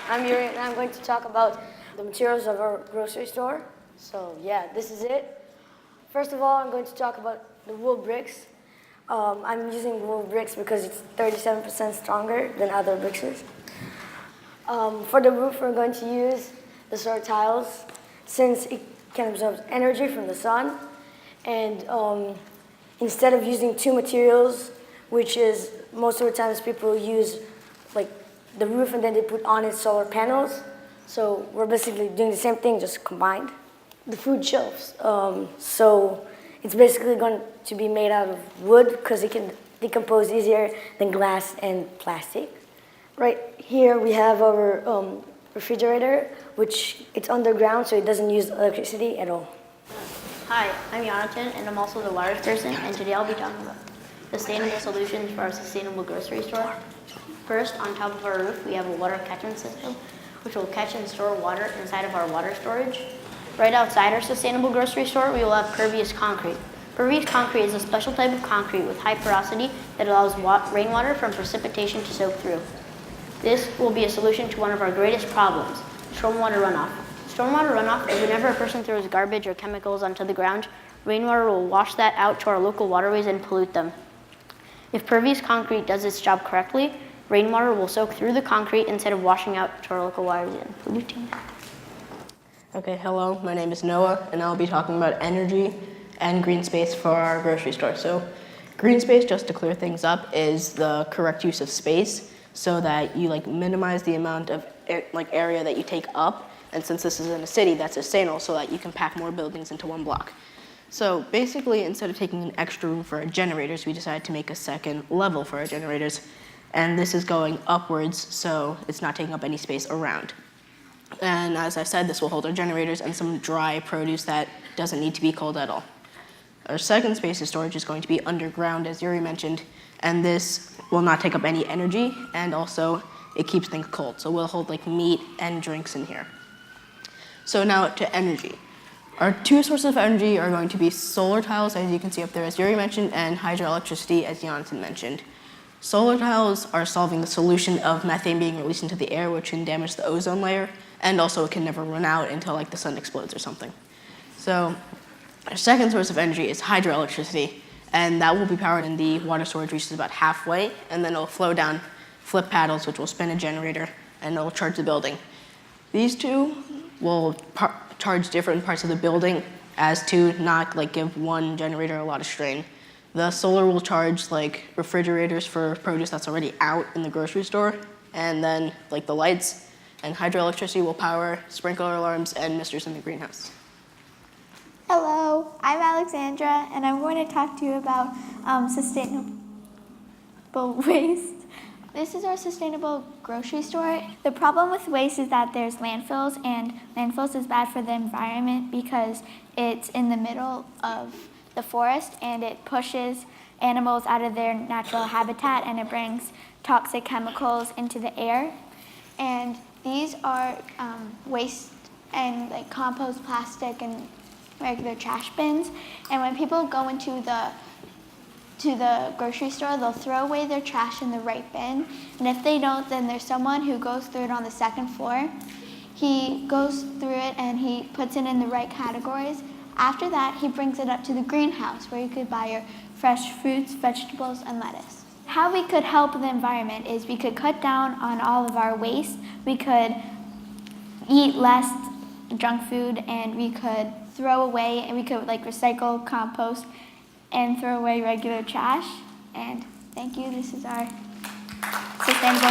I'm Yuri, and I'm going to talk about the materials of our grocery store. So yeah, this is it. First of all, I'm going to talk about the wool bricks. I'm using wool bricks because it's 37% stronger than other bricks. For the roof, we're going to use the solar tiles since it can absorb energy from the sun. And instead of using two materials, which is most of the times people use like the roof and then they put on it solar panels. So we're basically doing the same thing, just combined. The food shelves. So it's basically going to be made out of wood because it can decompose easier than glass and plastic. Right here we have our refrigerator, which it's underground, so it doesn't use electricity at all. Hi, I'm Yonatan, and I'm also the wires person, and today I'll be talking about sustainable solutions for our sustainable grocery store. First, on top of our roof, we have a water catchment system, which will catch and store water inside of our water storage. Right outside our sustainable grocery store, we will have pervious concrete. Pervious concrete is a special type of concrete with high porosity that allows rainwater from precipitation to soak through. This will be a solution to one of our greatest problems, stormwater runoff. Stormwater runoff is whenever a person throws garbage or chemicals onto the ground, rainwater will wash that out to our local waterways and pollute them. If pervious concrete does its job correctly, rainwater will soak through the concrete instead of washing out to our local waterways and polluting them. Okay, hello, my name is Noah, and I'll be talking about energy and green space for our grocery store. So green space, just to clear things up, is the correct use of space so that you minimize the amount of area that you take up. And since this is in a city, that's sustainable so that you can pack more buildings into one block. So basically, instead of taking an extra room for our generators, we decided to make a second level for our generators. And this is going upwards, so it's not taking up any space around. And as I said, this will hold our generators and some dry produce that doesn't need to be cold at all. Our second space of storage is going to be underground, as Yuri mentioned, and this will not take up any energy, and also it keeps things cold. So we'll hold meat and drinks in here. So now to energy. Our two sources of energy are going to be solar tiles, as you can see up there, as Yuri mentioned, and hydroelectricity, as Yonatan mentioned. Solar tiles are solving the solution of methane being released into the air, which can damage the ozone layer, and also it can never run out until the sun explodes or something. So our second source of energy is hydroelectricity, and that will be powered when the water storage reaches about halfway, and then it'll flow down flip paddles, which will spin a generator, and it'll charge the building. These two will charge different parts of the building as to not give one generator a lot of strain. The solar will charge refrigerators for produce that's already out in the grocery store, and then the lights, and hydroelectricity will power sprinkler alarms and misters in the greenhouse. Hello, I'm Alexandra, and I'm going to talk to you about sustainable waste. This is our sustainable grocery store. The problem with waste is that there's landfills, and landfills is bad for the environment because it's in the middle of the forest and it pushes animals out of their natural habitat and it brings toxic chemicals into the air. And these are waste and compost plastic and regular trash bins. And when people go into the grocery store, they'll throw away their trash in the right bin. And if they don't, then there's someone who goes through it on the second floor. He goes through it and he puts it in the right categories. After that, he brings it up to the greenhouse where you could buy your fresh fruits, vegetables, and lettuce. How we could help the environment is we could cut down on all of our waste. We could eat less junk food, and we could throw away, and we could recycle, compost, and throw away regular trash. And thank you. This is our sustainable.